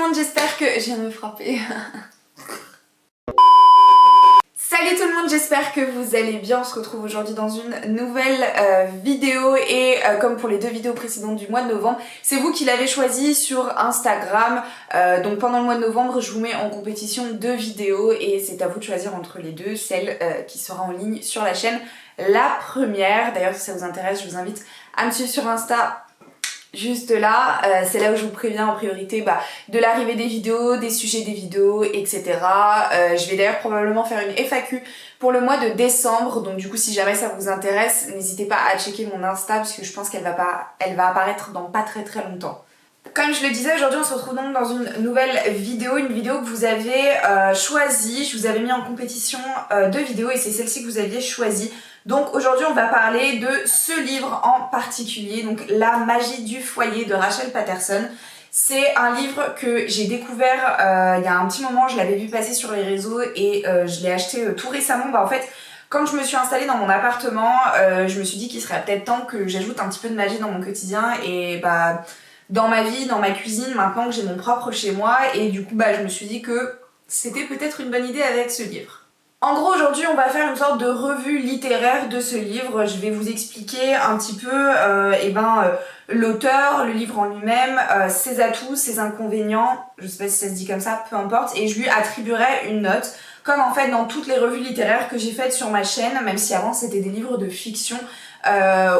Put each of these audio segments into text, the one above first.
monde, j'espère que... Je viens de me frapper. Salut tout le monde, j'espère que vous allez bien. On se retrouve aujourd'hui dans une nouvelle vidéo et comme pour les deux vidéos précédentes du mois de novembre, c'est vous qui l'avez choisi sur Instagram. Donc pendant le mois de novembre, je vous mets en compétition deux vidéos et c'est à vous de choisir entre les deux, celle qui sera en ligne sur la chaîne. La première, d'ailleurs si ça vous intéresse, je vous invite à me suivre sur Insta. Juste là, c'est là où je vous préviens en priorité de l'arrivée des vidéos, des sujets des vidéos, etc. Je vais d'ailleurs probablement faire une FAQ pour le mois de décembre, donc du coup si jamais ça vous intéresse, n'hésitez pas à checker mon Insta parce que je pense qu'elle va apparaître dans pas très longtemps. Comme je le disais, aujourd'hui on se retrouve donc dans une nouvelle vidéo, une vidéo que vous avez choisie. Je vous avais mis en compétition deux vidéos et c'est celle-ci que vous aviez choisie. Donc aujourd'hui on va parler de ce livre en particulier, donc La magie du foyer de Rachel Patterson. C'est un livre que j'ai découvert il y a un petit moment, je l'avais vu passer sur les réseaux et je l'ai acheté tout récemment. En fait, quand je me suis installée dans mon appartement, je me suis dit qu'il serait peut-être temps que j'ajoute un petit peu de magie dans mon quotidien et dans ma vie, dans ma cuisine, maintenant que j'ai mon propre chez moi, et du coup je me suis dit que c'était peut-être une bonne idée avec ce livre. En gros, aujourd'hui, on va faire une sorte de revue littéraire de ce livre. Je vais vous expliquer un petit peu l'auteur, le livre en lui-même, ses atouts, ses inconvénients, je sais pas si ça se dit comme ça, peu importe, et je lui attribuerai une note, comme en fait dans toutes les revues littéraires que j'ai faites sur ma chaîne, même si avant c'était des livres de fiction.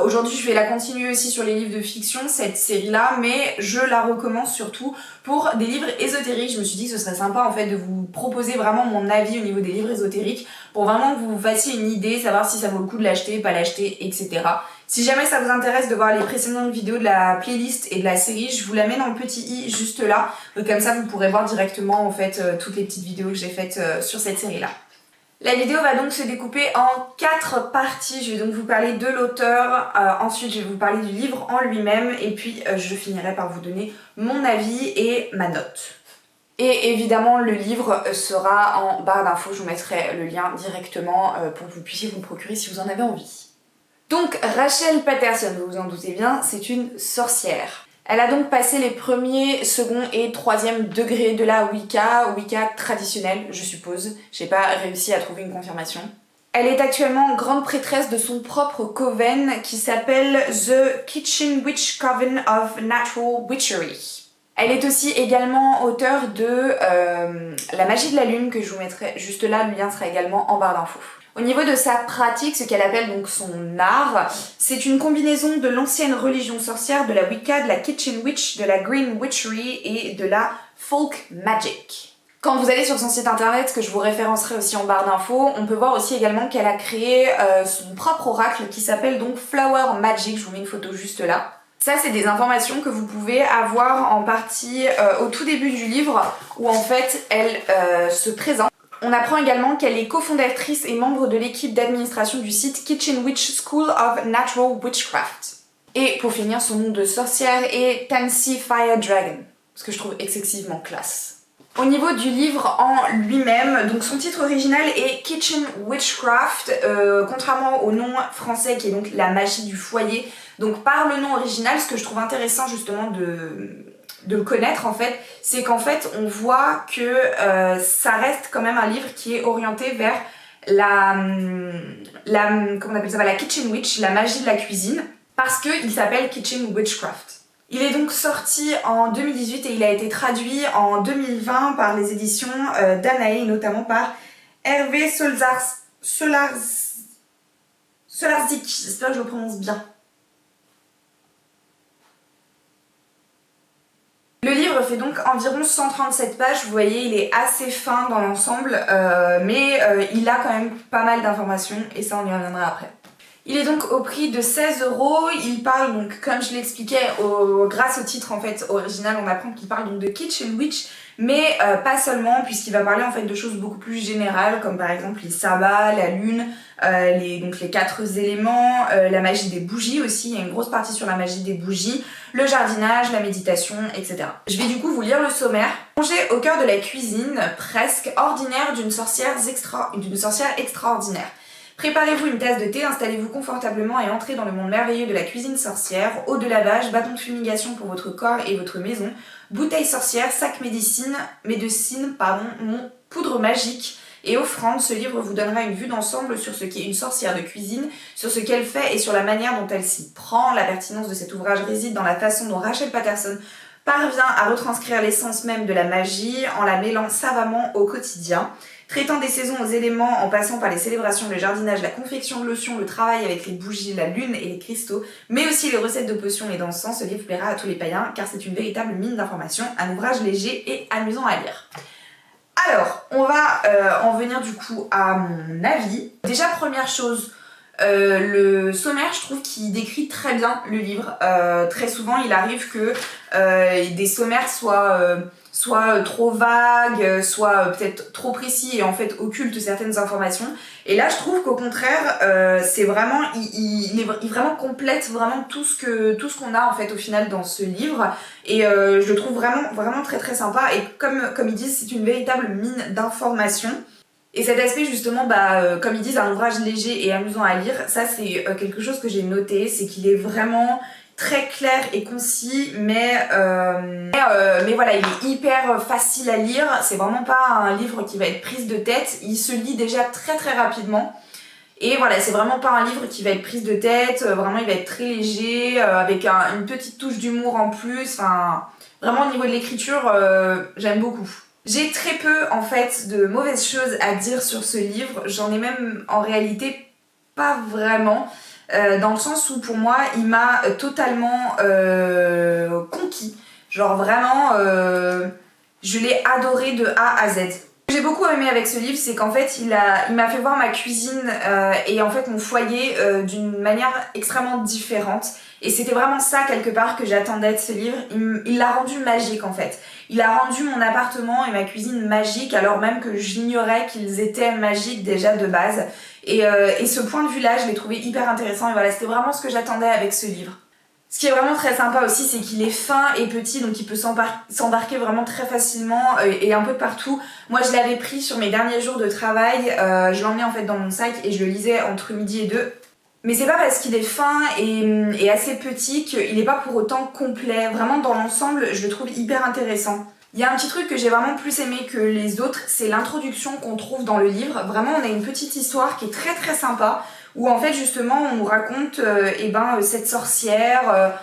Aujourd'hui je vais la continuer aussi sur les livres de fiction, cette série là, mais je la recommence surtout pour des livres ésotériques. Je me suis dit que ce serait sympa en fait de vous proposer vraiment mon avis au niveau des livres ésotériques pour vraiment que vous vous fassiez une idée, savoir si ça vaut le coup de l'acheter, pas l'acheter, etc. Si jamais ça vous intéresse de voir les précédentes vidéos de la playlist et de la série, je vous la mets dans le petit i juste là, donc comme ça vous pourrez voir directement en fait toutes les petites vidéos que j'ai faites sur cette série là. La vidéo va donc se découper en 4 parties. Je vais donc vous parler de l'auteur, ensuite je vais vous parler du livre en lui-même et puis je finirai par vous donner mon avis et ma note. Et évidemment le livre sera en barre d'infos, je vous mettrai le lien directement pour que vous puissiez vous le procurer si vous en avez envie. Donc Rachel Patterson, vous vous en doutez bien, c'est une sorcière. Elle a donc passé les premiers, second et troisième degrés de la Wicca traditionnelle, je suppose. J'ai pas réussi à trouver une confirmation. Elle est actuellement grande prêtresse de son propre coven qui s'appelle The Kitchen Witch Coven of Natural Witchery. Elle est aussi également auteure de La magie de la lune que je vous mettrai juste là, le lien sera également en barre d'infos. Au niveau de sa pratique, ce qu'elle appelle donc son art, c'est une combinaison de l'ancienne religion sorcière, de la Wicca, de la Kitchen Witch, de la Green Witchery et de la Folk Magic. Quand vous allez sur son site internet, que je vous référencerai aussi en barre d'infos, on peut voir aussi également qu'elle a créé son propre oracle qui s'appelle donc Flower Magic, je vous mets une photo juste là. Ça, c'est des informations que vous pouvez avoir en partie au tout début du livre où en fait elle se présente. On apprend également qu'elle est cofondatrice et membre de l'équipe d'administration du site Kitchen Witch School of Natural Witchcraft. Et pour finir, son nom de sorcière est Tansy Fire Dragon, ce que je trouve excessivement classe. Au niveau du livre en lui-même, donc son titre original est Kitchen Witchcraft, contrairement au nom français qui est donc La magie du foyer. Donc par le nom original, ce que je trouve intéressant justement de le connaître en fait, c'est qu'en fait on voit que ça reste quand même un livre qui est orienté vers comment on appelle ça, la Kitchen Witch, la magie de la cuisine, parce qu'il s'appelle Kitchen Witchcraft. Il est donc sorti en 2018 et il a été traduit en 2020 par les éditions Danae, notamment par Hervé Solarzik, j'espère que je le prononce bien. Le livre fait donc environ 137 pages, vous voyez il est assez fin dans l'ensemble, mais il a quand même pas mal d'informations et ça on y reviendra après. Il est donc au prix de 16 €, il parle donc comme je l'expliquais, grâce au titre en fait original on apprend qu'il parle donc de Kitchen Witch, mais pas seulement puisqu'il va parler en fait de choses beaucoup plus générales comme par exemple les sabbats, la lune, les 4 éléments, la magie des bougies aussi, il y a une grosse partie sur la magie des bougies, le jardinage, la méditation, etc. Je vais du coup vous lire le sommaire. Plongée au cœur de la cuisine presque ordinaire d'une sorcière extraordinaire. Préparez-vous une tasse de thé, installez-vous confortablement et entrez dans le monde merveilleux de la cuisine sorcière. Eau de lavage, bâton de fumigation pour votre corps et votre maison, bouteille sorcière, sac poudre magique et offrande. Ce livre vous donnera une vue d'ensemble sur ce qu'est une sorcière de cuisine, sur ce qu'elle fait et sur la manière dont elle s'y prend. La pertinence de cet ouvrage réside dans la façon dont Rachel Patterson parvient à retranscrire l'essence même de la magie en la mêlant savamment au quotidien. Traitant des saisons aux éléments, en passant par les célébrations, le jardinage, la confection de lotions, le travail avec les bougies, la lune et les cristaux, mais aussi les recettes de potions et d'encens, ce livre plaira à tous les païens car c'est une véritable mine d'informations, un ouvrage léger et amusant à lire. Alors, on va en venir du coup à mon avis. Déjà, première chose, le sommaire, je trouve qu'il décrit très bien le livre. Très souvent, il arrive que des sommaires soient trop vagues, soit peut-être trop précis et en fait occultent certaines informations. Et là, je trouve qu'au contraire, c'est vraiment, il vraiment complète vraiment tout ce qu'on a en fait au final dans ce livre. Et je le trouve vraiment très très sympa. Et comme ils disent, c'est une véritable mine d'informations. Et cet aspect justement, comme ils disent, un ouvrage léger et amusant à lire, ça c'est quelque chose que j'ai noté, c'est qu'il est vraiment très clair et concis, mais voilà, il est hyper facile à lire. C'est vraiment pas un livre qui va être prise de tête, il se lit déjà très très rapidement. Et voilà, c'est vraiment pas un livre qui va être prise de tête, vraiment il va être très léger, avec une petite touche d'humour en plus, enfin vraiment au niveau de l'écriture, j'aime beaucoup. J'ai très peu en fait de mauvaises choses à dire sur ce livre, j'en ai même en réalité pas vraiment, dans le sens où pour moi il m'a totalement conquis, genre vraiment je l'ai adoré de A à Z. Ce que j'ai beaucoup aimé avec ce livre, c'est qu'en fait il m'a fait voir ma cuisine et en fait mon foyer d'une manière extrêmement différente. Et c'était vraiment ça quelque part que j'attendais de ce livre. Il l'a rendu magique en fait. Il a rendu mon appartement et ma cuisine magique alors même que j'ignorais qu'ils étaient magiques déjà de base. Et ce point de vue là, je l'ai trouvé hyper intéressant et voilà, c'était vraiment ce que j'attendais avec ce livre. Ce qui est vraiment très sympa aussi, c'est qu'il est fin et petit, donc il peut s'embarquer vraiment très facilement et un peu de partout. Moi je l'avais pris sur mes derniers jours de travail, je l'emmenais en fait dans mon sac et je le lisais entre midi et 2. Mais c'est pas parce qu'il est fin et assez petit qu'il n'est pas pour autant complet. Vraiment dans l'ensemble, je le trouve hyper intéressant. Il y a un petit truc que j'ai vraiment plus aimé que les autres, c'est l'introduction qu'on trouve dans le livre. Vraiment, on a une petite histoire qui est très très sympa, où en fait justement on nous raconte cette sorcière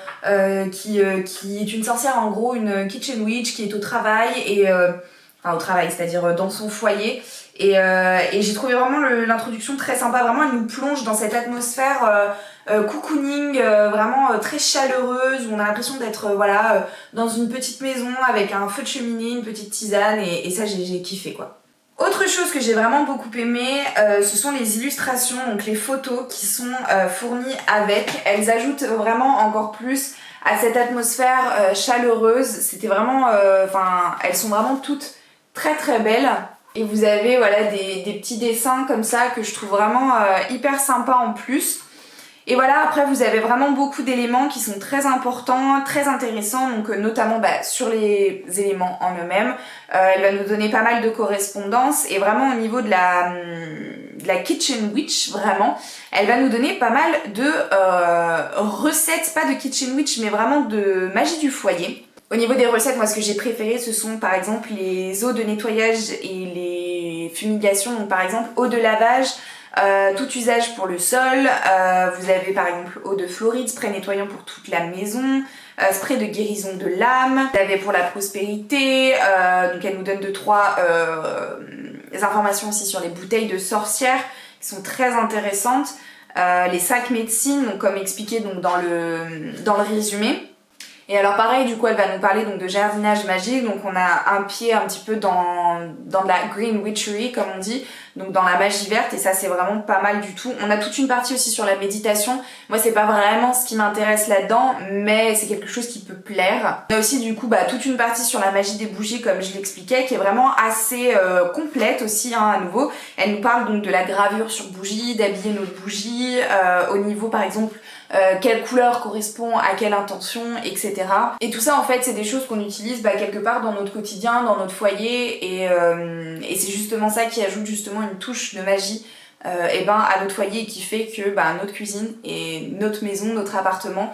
qui est une sorcière, en gros une kitchen witch qui est au travail au travail, c'est-à-dire dans son foyer. Et j'ai trouvé vraiment l'introduction très sympa, vraiment elle nous plonge dans cette atmosphère cocooning, vraiment très chaleureuse, où on a l'impression d'être dans une petite maison avec un feu de cheminée, une petite tisane, et ça j'ai kiffé quoi. Autre chose que j'ai vraiment beaucoup aimé, ce sont les illustrations, donc les photos qui sont fournies avec. Elles ajoutent vraiment encore plus à cette atmosphère chaleureuse. C'était vraiment, elles sont vraiment toutes très très belles. Et vous avez des petits dessins comme ça que je trouve vraiment hyper sympa en plus. Et voilà, après vous avez vraiment beaucoup d'éléments qui sont très importants, très intéressants, donc notamment sur les éléments en eux-mêmes. Elle va nous donner pas mal de correspondances et vraiment au niveau de la Kitchen Witch, vraiment, elle va nous donner pas mal de recettes, pas de Kitchen Witch, mais vraiment de magie du foyer. Au niveau des recettes, moi ce que j'ai préféré, ce sont par exemple les eaux de nettoyage et les fumigations, donc par exemple eau de lavage, tout usage pour le sol, vous avez par exemple eau de Floride, spray nettoyant pour toute la maison, spray de guérison de l'âme, vous avez pour la prospérité, donc elle nous donne 2-3 informations aussi sur les bouteilles de sorcières qui sont très intéressantes, les sacs médecine, donc comme expliqué donc, dans le résumé. Et alors pareil, du coup elle va nous parler donc de jardinage magique, donc on a un pied un petit peu dans de la green witchery comme on dit, donc dans la magie verte, et ça c'est vraiment pas mal du tout. On a toute une partie aussi sur la méditation, moi c'est pas vraiment ce qui m'intéresse là-dedans, mais c'est quelque chose qui peut plaire. On a aussi du coup toute une partie sur la magie des bougies comme je l'expliquais, qui est vraiment assez complète aussi à nouveau. Elle nous parle donc de la gravure sur bougie, d'habiller notre bougie, au niveau par exemple quelle couleur correspond à quelle intention, etc. Et tout ça en fait c'est des choses qu'on utilise quelque part dans notre quotidien, dans notre foyer, et c'est justement ça qui ajoute justement une touche de magie à notre foyer qui fait que notre cuisine et notre maison, notre appartement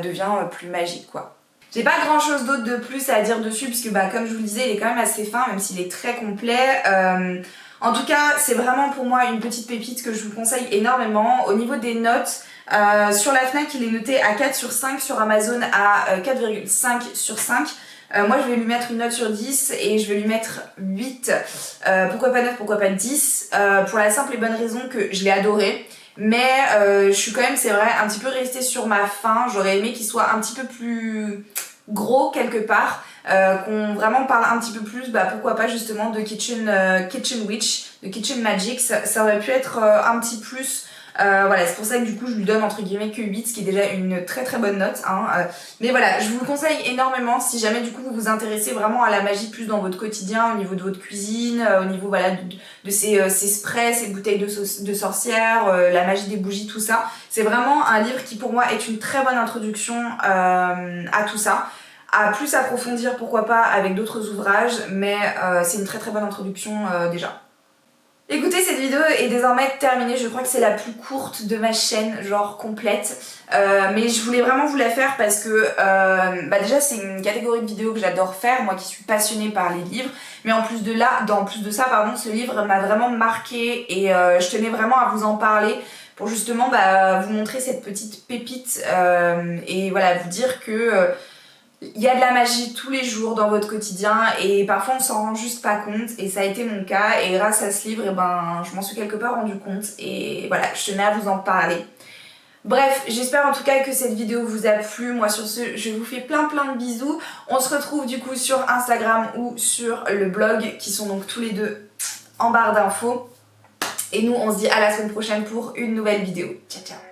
devient plus magique quoi. J'ai pas grand chose d'autre de plus à dire dessus puisque comme je vous le disais il est quand même assez fin même s'il est très complet. En tout cas c'est vraiment pour moi une petite pépite que je vous conseille énormément. Au niveau des notes, sur la Fnac il est noté à 4 sur 5, sur Amazon à 4,5 sur 5. Moi je vais lui mettre une note sur 10 et je vais lui mettre 8, pourquoi pas 9, pourquoi pas 10, pour la simple et bonne raison que je l'ai adoré. Mais je suis quand même, c'est vrai, un petit peu restée sur ma faim. J'aurais aimé qu'il soit un petit peu plus gros quelque part, qu'on vraiment parle un petit peu plus, pourquoi pas justement de Kitchen Witch, de Kitchen Magic, ça aurait pu être un petit plus. Voilà, c'est pour ça que du coup je lui donne entre guillemets que 8, ce qui est déjà une très très bonne note hein. Mais voilà, je vous le conseille énormément si jamais du coup vous vous intéressez vraiment à la magie plus dans votre quotidien, au niveau de votre cuisine, au niveau voilà de ces sprays, ces bouteilles de sorcières, la magie des bougies, tout ça. C'est vraiment un livre qui pour moi est une très bonne introduction à tout ça. À plus approfondir pourquoi pas avec d'autres ouvrages, mais c'est une très très bonne introduction déjà. Écoutez, cette vidéo est désormais terminée, je crois que c'est la plus courte de ma chaîne, genre complète. Mais je voulais vraiment vous la faire parce que déjà c'est une catégorie de vidéos que j'adore faire, moi qui suis passionnée par les livres. Mais en plus de ça, ce livre m'a vraiment marqué et je tenais vraiment à vous en parler pour justement vous montrer cette petite pépite et voilà, vous dire que il y a de la magie tous les jours dans votre quotidien et parfois on s'en rend juste pas compte et ça a été mon cas et grâce à ce livre je m'en suis quelque part rendu compte et voilà, je tenais à vous en parler. Bref, j'espère en tout cas que cette vidéo vous a plu. Moi sur ce, je vous fais plein de bisous. On se retrouve du coup sur Instagram ou sur le blog qui sont donc tous les deux en barre d'infos. Et nous on se dit à la semaine prochaine pour une nouvelle vidéo. Ciao ciao.